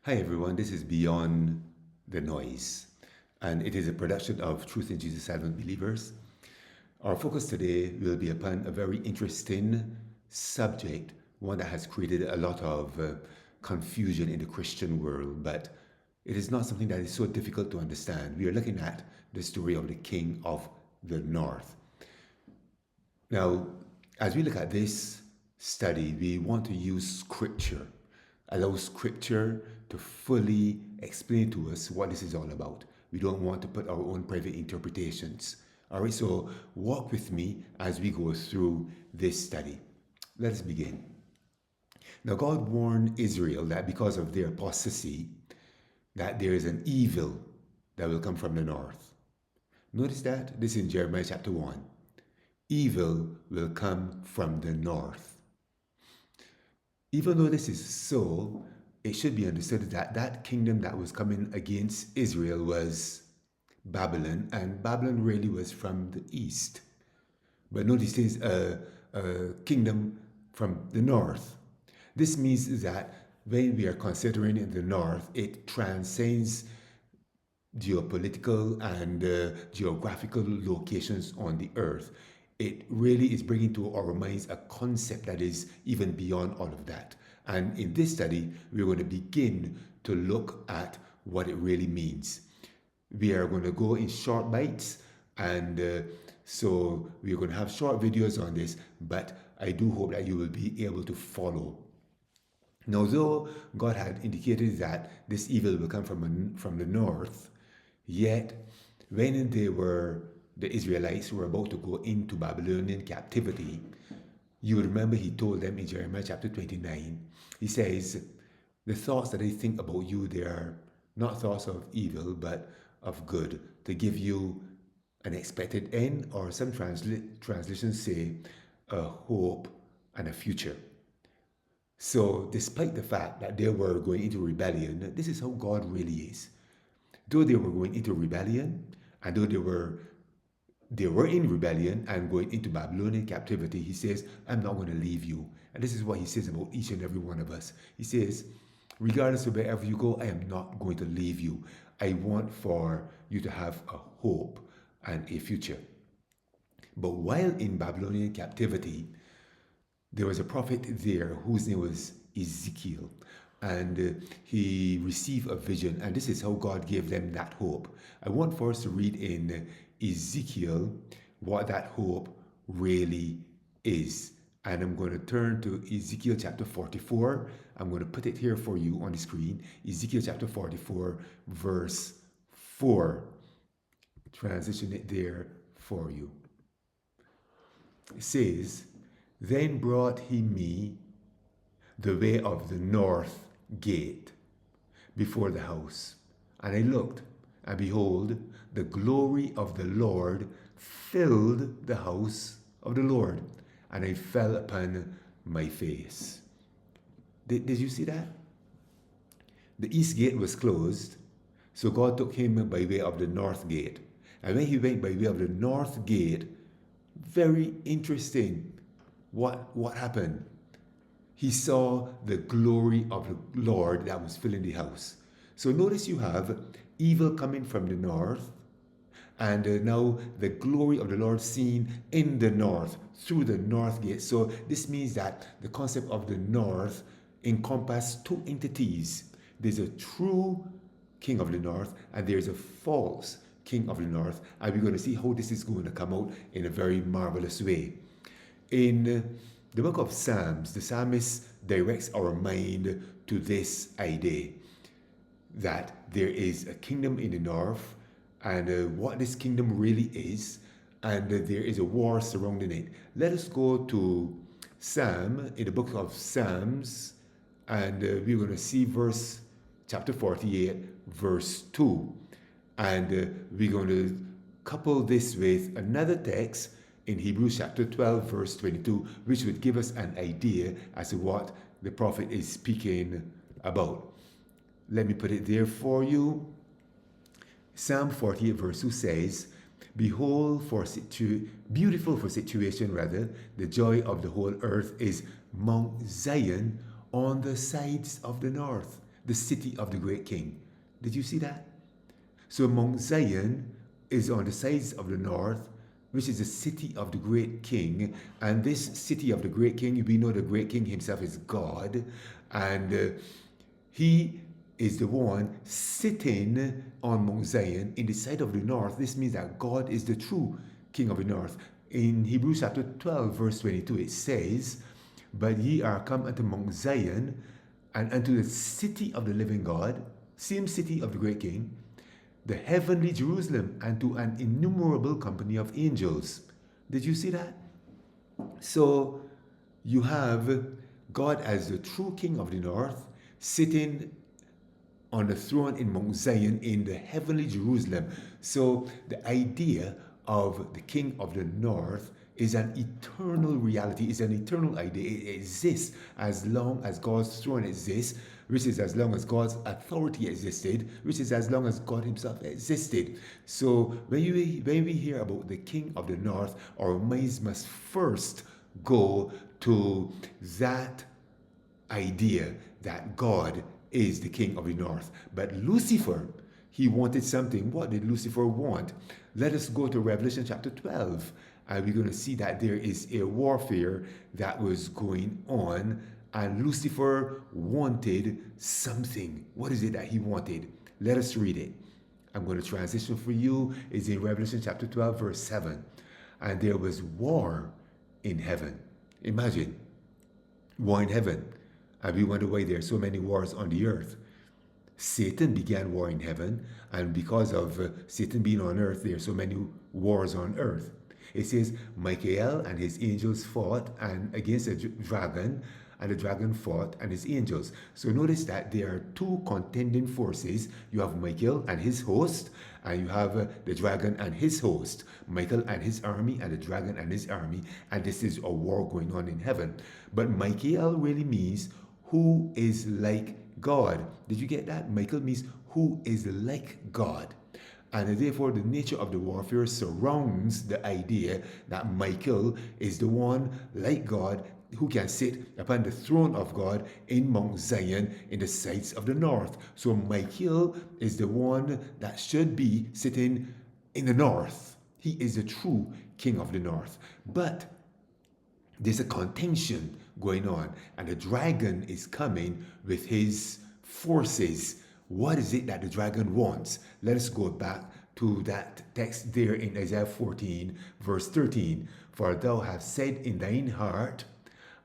Hi everyone, this is Beyond the Noise, and it is a production of Truth in Jesus Silent Believers. Our focus today will be upon a very interesting subject, one that has created a lot of confusion in the Christian world, but it is not something that is so difficult to understand. We are looking at the story of the King of the North. Now, as we look at this study, we want to use scripture, allow scripture to fully explain to us what this is all about. We don't want to put our own private interpretations. All right, so walk with me as we go through this study. Let us begin. Now, God warned Israel that because of their apostasy, that there is an evil that will come from the north. Notice that this is in Jeremiah chapter 1. Evil will come from the north. Even though this is so, it should be understood that that kingdom that was coming against Israel was Babylon, and Babylon really was from the east. But notice there's a kingdom from the north. This means that when we are considering in the north, it transcends geopolitical and geographical locations on the earth. It really is bringing to our minds a concept that is even beyond all of that. And in this study, we're going to begin to look at what it really means. We are going to go in short bites, and so we're going to have short videos on this, but I do hope that you will be able to follow. Now, though God had indicated that this evil will come from the north, yet when the Israelites were about to go into Babylonian captivity, you remember he told them in Jeremiah chapter 29, he says, the thoughts that I think about you, they are not thoughts of evil, but of good, to give you an expected end, or some translations say a hope and a future. So despite the fact that they were going into rebellion, this is how God really is. Though they were going into rebellion, and though they were in rebellion and going into Babylonian captivity, he says, I'm not going to leave you. And this is what he says about each and every one of us. He says, regardless of wherever you go, I am not going to leave you. I want for you to have a hope and a future. But while in Babylonian captivity, there was a prophet there whose name was Ezekiel, and he received a vision, and this is how God gave them that hope. I want for us to read in Ezekiel what that hope really is. And I'm going to turn to Ezekiel chapter 44. I'm going to put it here for you on the screen. Ezekiel chapter 44, verse 4. Transition it there for you. It says, Then brought he me the way of the north gate before the house. And I looked, and behold, the glory of the Lord filled the house of the Lord, and I fell upon my face. Did you see that? The east gate was closed, so God took him by way of the north gate. And when he went by way of the north gate, very interesting what happened. He saw the glory of the Lord that was filling the house. So notice you have evil coming from the north, and now the glory of the Lord seen in the north through the north gate. So this means that the concept of the north encompasses two entities. There's a true king of the north, and there's a false king of the north, and we're going to see how this is going to come out in a very marvelous way. In the book of Psalms, the psalmist directs our mind to this idea that there is a kingdom in the north, and what this kingdom really is, and there is a war surrounding it. Let us go to Psalm, in the book of Psalms, and we're going to see chapter 48, verse 2. And we're going to couple this with another text in Hebrews chapter 12, verse 22, which would give us an idea as to what the prophet is speaking about. Let me put it there for you. Psalm 48, verse 2 says, Behold, beautiful for situation, the joy of the whole earth is Mount Zion on the sides of the north. the city of the great king. Did you see that? So Mount Zion is on the sides of the north, which is the city of the great king. And this city of the great king, we know the great king himself is God. And he is the one sitting on Mount Zion in the side of the north. This means that God is the true king of the north. In Hebrews chapter 12, verse 22, it says, "But ye are come unto Mount Zion, and unto the city of the living God," same city of the great king, "the heavenly Jerusalem, and to an innumerable company of angels." Did you see that? So you have God as the true king of the north, sitting on the throne in Mount Zion in the heavenly Jerusalem. So the idea of the king of the north is an eternal reality, is an eternal idea. It exists as long as God's throne exists, which is as long as God's authority existed, which is as long as God himself existed. So when we hear about the king of the north, our minds must first go to that idea that God is the king of the north. But Lucifer, he wanted something. What did Lucifer want? Let us go to Revelation chapter 12, and we're going to see that there is a warfare that was going on, and Lucifer wanted something. What is it that he wanted? Let us read it. I'm going to transition for you. It's in Revelation chapter 12, verse 7. "And there was war in heaven." Imagine, war in heaven. And we wonder why there are so many wars on the earth. Satan began war in heaven, and because of Satan being on earth, there are so many wars on earth. It says, "Michael and his angels fought and against the dragon, and the dragon fought and his angels." So notice that there are two contending forces. You have Michael and his host, and you have the dragon and his host. Michael and his army, and the dragon and his army. And this is a war going on in heaven. But Michael really means who is like God. Did you get that? Michael means who is like God. And therefore, the nature of the warfare surrounds the idea that Michael is the one like God who can sit upon the throne of God in Mount Zion in the sides of the north. So Michael is the one that should be sitting in the north. He is the true king of the north. But there's a contention going on, and the dragon is coming with his forces. What is it that the dragon wants? Let us go back to that text there in Isaiah 14, verse 13. "For thou hast said in thine heart,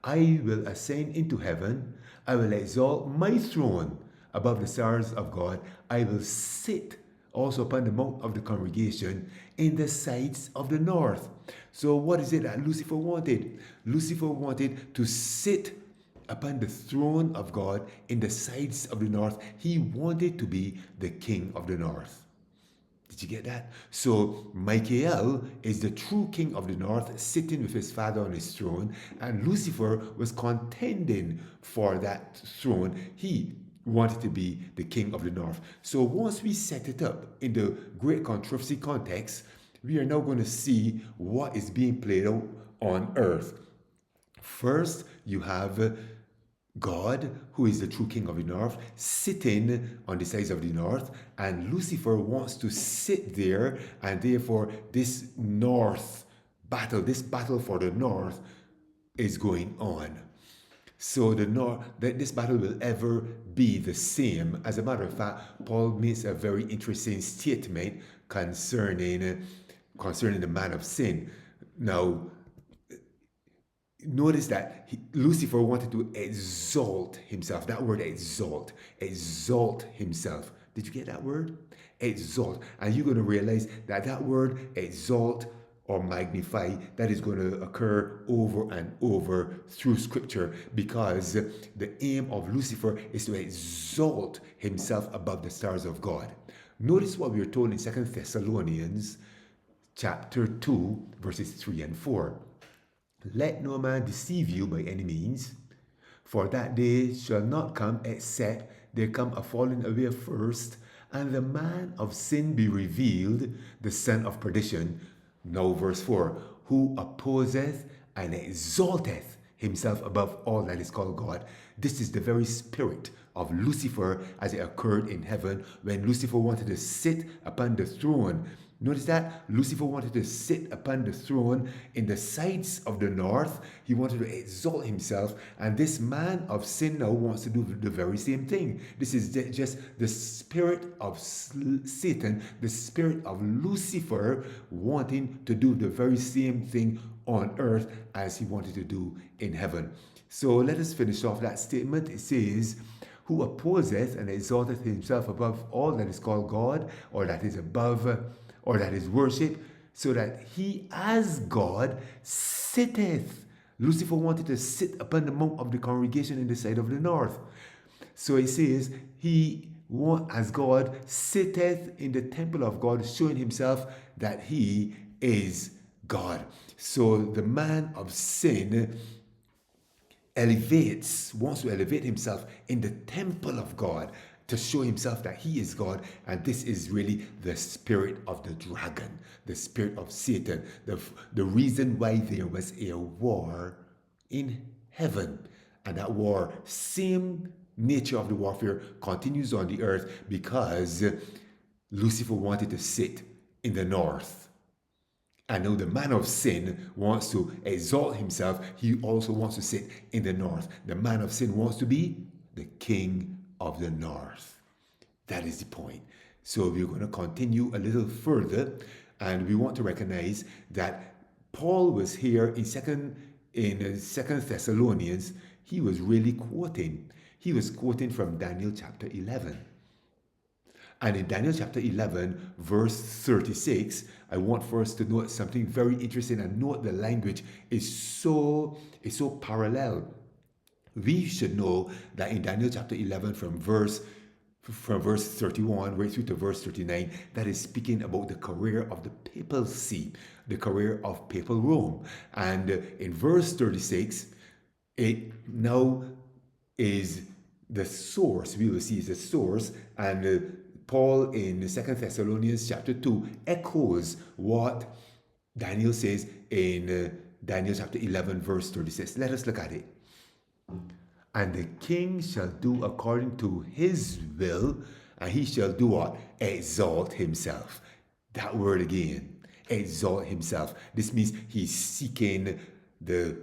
I will ascend into heaven, I will exalt my throne above the stars of God, I will sit also upon the mount of the congregation in the sides of the north." So what is it that Lucifer wanted? Lucifer wanted to sit upon the throne of God in the sides of the north. He wanted to be the king of the north. Did you get that? So Michael is the true king of the north, sitting with his father on his throne, and Lucifer was contending for that throne. He wanted to be the king of the north. So once we set it up in the great controversy context, we are now going to see what is being played out on earth. First, you have God, who is the true king of the north, sitting on the sides of the north, and Lucifer wants to sit there, and therefore this north battle, this battle for the north is going on. So this battle will ever be the same. As a matter of fact, Paul makes a very interesting statement concerning the man of sin. Now, notice that Lucifer wanted to exalt himself. That word exalt himself. Did you get that word? Exalt. And you're going to realize that that word exalt or magnify, that is going to occur over and over through scripture, because the aim of Lucifer is to exalt himself above the stars of God. Notice what we are told in 2 Thessalonians chapter 2, verses 3 and 4. "Let no man deceive you by any means, for that day shall not come except there come a falling away first, and the man of sin be revealed, the son of perdition." Now verse 4, "who opposeth and exalteth himself above all that is called God. This is the very spirit of Lucifer as it occurred in heaven when Lucifer wanted to sit upon the throne. Notice that Lucifer wanted to sit upon the throne in the sides of the north. He wanted to exalt himself, and this man of sin now wants to do the very same thing. This is just the spirit of Satan, the spirit of Lucifer wanting to do the very same thing on earth as he wanted to do in heaven. So let us finish off that statement. It says, who opposeth and exalteth himself above all that is called God, or that is above, or that is worship, so that he as God sitteth. Lucifer wanted to sit upon the mount of the congregation in the side of the north. So it says, he as God sitteth in the temple of God, showing himself that he is God. So the man of sin wants to elevate himself in the temple of God to show himself that he is God. And this is really the spirit of the dragon, the spirit of Satan, the reason why there was a war in heaven. And that war, same nature of the warfare, continues on the earth because Lucifer wanted to sit in the north. And now the man of sin wants to exalt himself. He also wants to sit in the north. The man of sin wants to be the king of the north. That is the point. So we're going to continue a little further, and we want to recognize that Paul was here in Second Thessalonians. He was really quoting. He was quoting from Daniel chapter 11. And in Daniel chapter 11, verse 36, I want for us to note something very interesting, and note the language is so parallel. We should know that in Daniel chapter 11, from verse 31 right through to verse 39, that is speaking about the career of the papacy, the career of papal Rome. And in verse 36, it now is the source. We will see is the source, and Paul in 2 Thessalonians chapter 2 echoes what Daniel says in Daniel chapter 11 verse 36. Let us look at it. And the king shall do according to his will, and he shall do what? Exalt himself. That word again, exalt himself. This means he's seeking to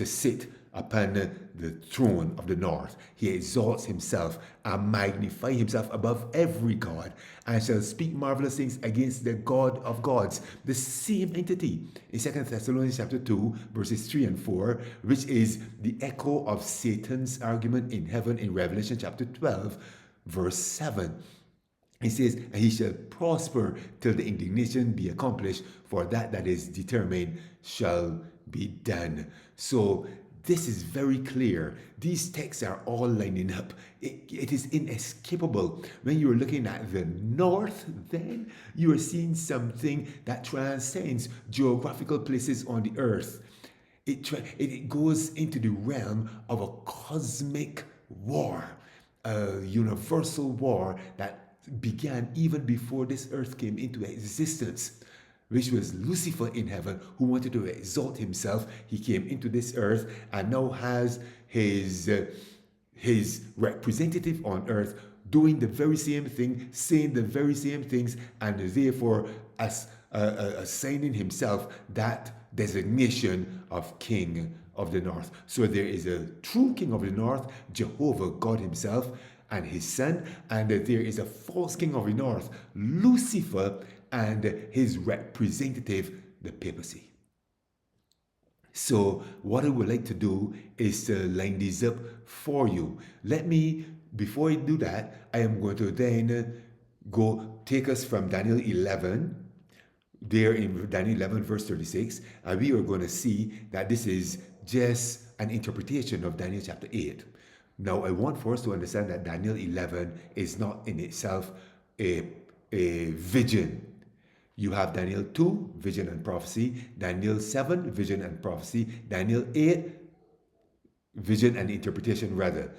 sit upon the throne of the north. He exalts himself and magnify himself above every god, and shall speak marvelous things against the God of gods. The same entity in 2 Thessalonians chapter 2 verses 3 and 4, which is the echo of Satan's argument in heaven in Revelation chapter 12 verse 7. He says, and he shall prosper till the indignation be accomplished, for that is determined shall be done. So this is very clear. These texts are all lining up. It is inescapable. When you're looking at the north, then you are seeing something that transcends geographical places on the earth. It goes into the realm of a cosmic war, a universal war that began even before this earth came into existence, which was Lucifer in heaven, who wanted to exalt himself. He came into this earth and now has his representative on earth doing the very same thing, saying the very same things, and therefore assigning himself that designation of king of the north. So there is a true king of the north, Jehovah God himself and his son, and there is a false king of the north, Lucifer, and his representative, the papacy. So what I would like to do is to line these up for you. Before I do that, I am going to then go take us from Daniel 11, there in Daniel 11 verse 36, and we are going to see that this is just an interpretation of Daniel chapter 8. Now, I want for us to understand that Daniel 11 is not in itself a vision. You have Daniel 2, vision and prophecy, Daniel 7, vision and prophecy, Daniel 8, vision and interpretation rather.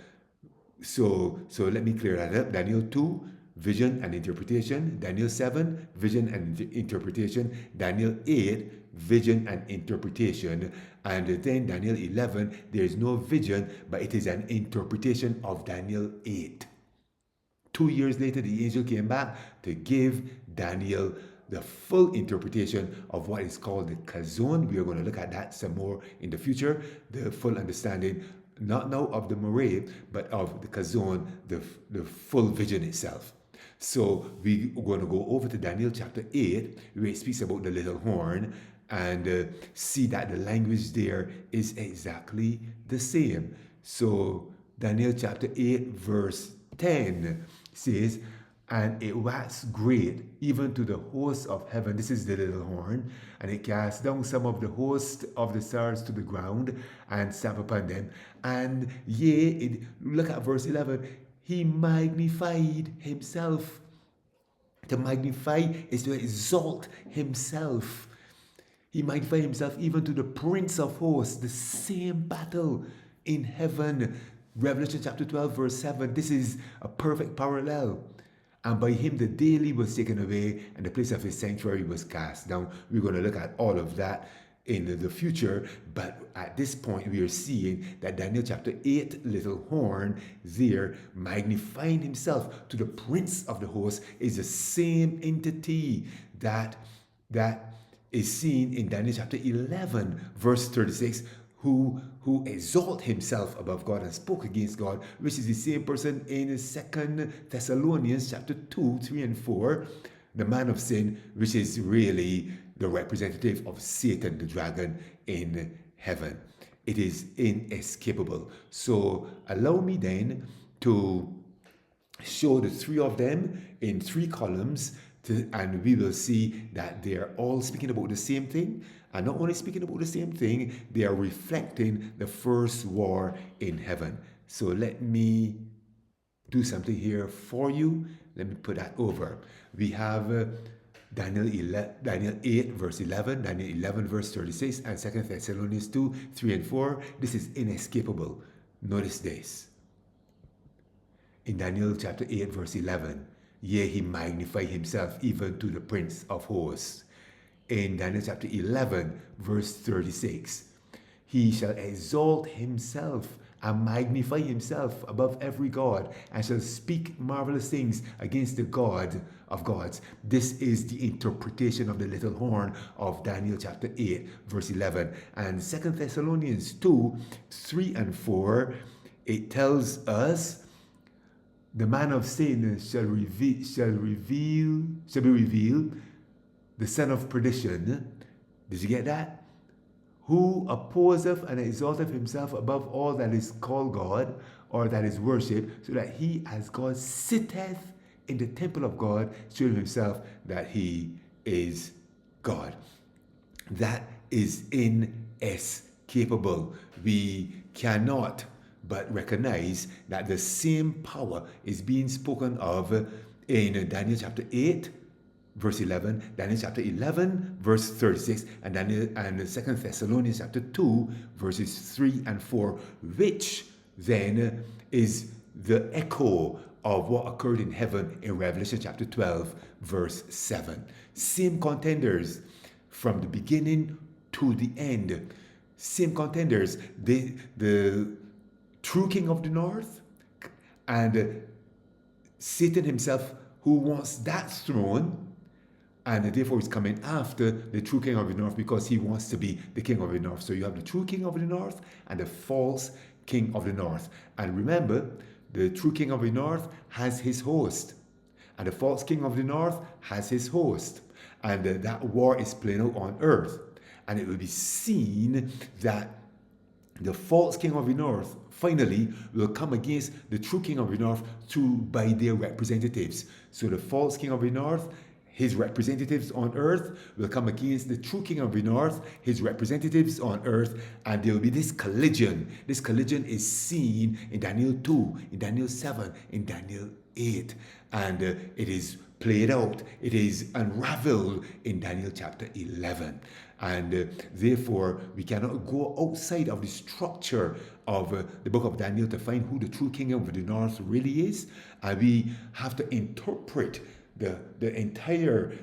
So let me clear that up. Daniel 2, vision and interpretation. Daniel 7, vision and interpretation. Daniel 8, vision and interpretation. And then Daniel 11, there is no vision, but it is an interpretation of Daniel 8. 2 years later, the angel came back to give Daniel the full interpretation of what is called the Kazon. We are going to look at that some more in the future. The full understanding, not now of the Moray, but of the Kazon, the full vision itself. So we're going to go over to Daniel chapter 8, where it speaks about the little horn, and see that the language there is exactly the same. So Daniel chapter 8, verse 10 says, and it waxed great, even to the host of heaven. This is the little horn. And it cast down some of the host of the stars to the ground and sat upon them. And look at verse 11. He magnified himself. To magnify is to exalt himself. He magnified himself even to the Prince of Hosts. The same battle in heaven. Revelation chapter 12, verse 7. This is a perfect parallel. And by him the daily was taken away, and the place of his sanctuary was cast down. We're going to look at all of that in the future, but at this point we are seeing that Daniel chapter 8, little horn, there magnifying himself to the Prince of the host, is the same entity that is seen in Daniel chapter 11, verse 36, who exalt himself above God and spoke against God, which is the same person in 2 Thessalonians chapter 2, 3 and 4, the man of sin, which is really the representative of Satan, the dragon in heaven. It is inescapable. So allow me then to show the three of them in 3 columns, and we will see that they are all speaking about the same thing. And not only speaking about the same thing, they are reflecting the first war in heaven. So let me do something here for you. Let me put that over. We have Daniel 8 verse 11, Daniel 11 verse 36, and 2 Thessalonians 2, 3 and 4. This is inescapable. Notice this. In Daniel chapter 8 verse 11, yea, he magnified himself even to the Prince of Hosts. In Daniel chapter 11 verse 36, he shall exalt himself and magnify himself above every god, and shall speak marvelous things against the God of gods. This is the interpretation of the little horn of Daniel chapter 8 verse 11. And 2 Thessalonians 2, 3 and 4, it tells us the man of sin shall be revealed, the son of perdition. Did you get that? Who opposeth and exalteth himself above all that is called God, or that is worshipped, so that he as God sitteth in the temple of God, showing himself that he is God. That is inescapable. We cannot but recognize that the same power is being spoken of in Daniel chapter 8, verse 11, Daniel chapter 11, verse 36, and 2 Thessalonians chapter 2, verses 3 and 4, which then is the echo of what occurred in heaven in Revelation chapter 12, verse 7. Same contenders from the beginning to the end. Same contenders. The true king of the north and Satan himself, who wants that throne, and therefore is coming after the true king of the north because he wants to be the king of the north. So you have the true king of the north and the false king of the north. And remember, the true king of the north has his host, and the false king of the north has his host. And that war is playing out on earth. And it will be seen that the false king of the north finally will come against the true king of the north by their representatives. So the false king of the north, his representatives on earth, will come against the true king of the north, his representatives on earth, and there will be this collision. This collision is seen in Daniel 2, in Daniel 7, in Daniel 8. And it is played out, it is unraveled in Daniel chapter 11. And therefore, we cannot go outside of the structure of the book of Daniel to find who the true king of the north really is. And we have to interpret the entire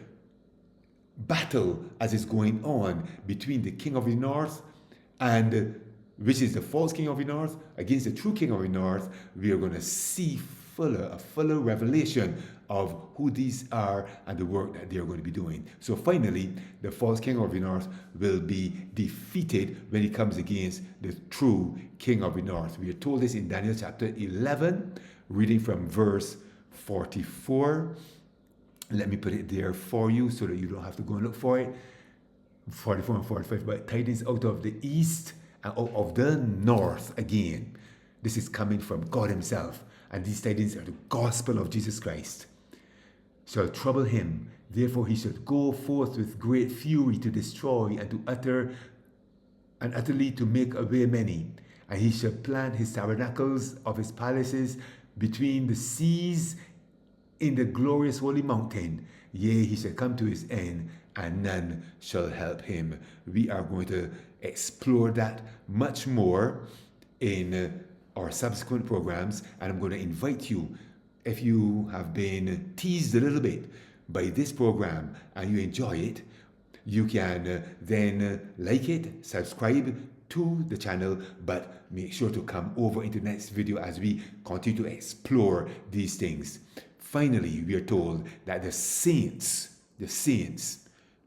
battle as is going on between the king of the north and which is the false king of the north against the true king of the north. We are going to see a fuller revelation of who these are and the work that they are going to be doing. So finally, the false king of the north will be defeated when he comes against the true king of the north. We are told this in Daniel chapter 11, reading from verse 44. Let me put it there for you so that you don't have to go and look for it. 44 and 45, but tidings out of the east and out of the north again. This is coming from God himself. And these tidings are the gospel of Jesus Christ. Shall trouble him. Therefore he shall go forth with great fury to destroy and to utterly to make away many. And he shall plant his tabernacles of his palaces between the seas in the glorious holy mountain. Yea, he shall come to his end, and none shall help him. We are going to explore that much more in our subsequent programs, and I'm going to invite you, if you have been teased a little bit by this program and you enjoy it, you can then like it, subscribe to the channel, but make sure to come over into the next video as we continue to explore these things. Finally, we are told that the saints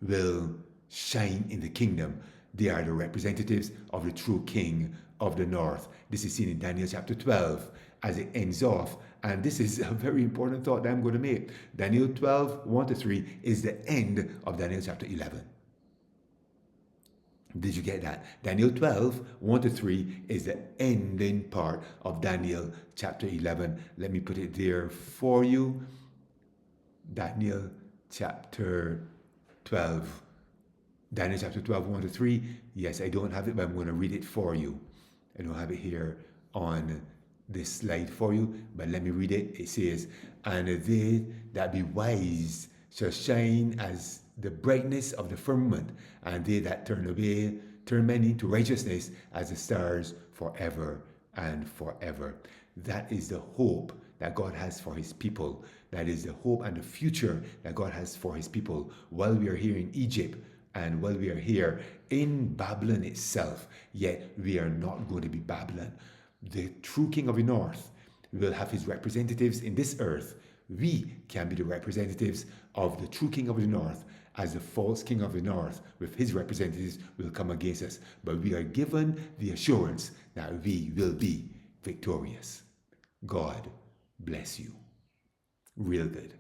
will shine in the kingdom. They are the representatives of the true king of the north. This is seen in Daniel chapter 12 as it ends off. And this is a very important thought that I'm going to make. Daniel 12, 1-3 is the end of Daniel chapter 11. Did you get that? Daniel 12, 1-3 is the ending part of Daniel chapter 11. Let me put it there for you. Daniel chapter 12. Daniel chapter 12, 1-3. Yes, I don't have it, but I'm going to read it for you. I don't have it here on this slide for you, but let me read it. It says, and they that be wise shall shine as the brightness of the firmament, and they that turn many to righteousness as the stars forever and forever. That is the hope that God has for his people. That is the hope and the future that God has for his people while we are here in Egypt and while we are here in Babylon itself. Yet we are not going to be Babylon. The true king of the north will have his representatives in this earth. We can be the representatives of the true king of the north, as the false king of the north with his representatives will come against us. But we are given the assurance that we will be victorious. God bless you. Real good.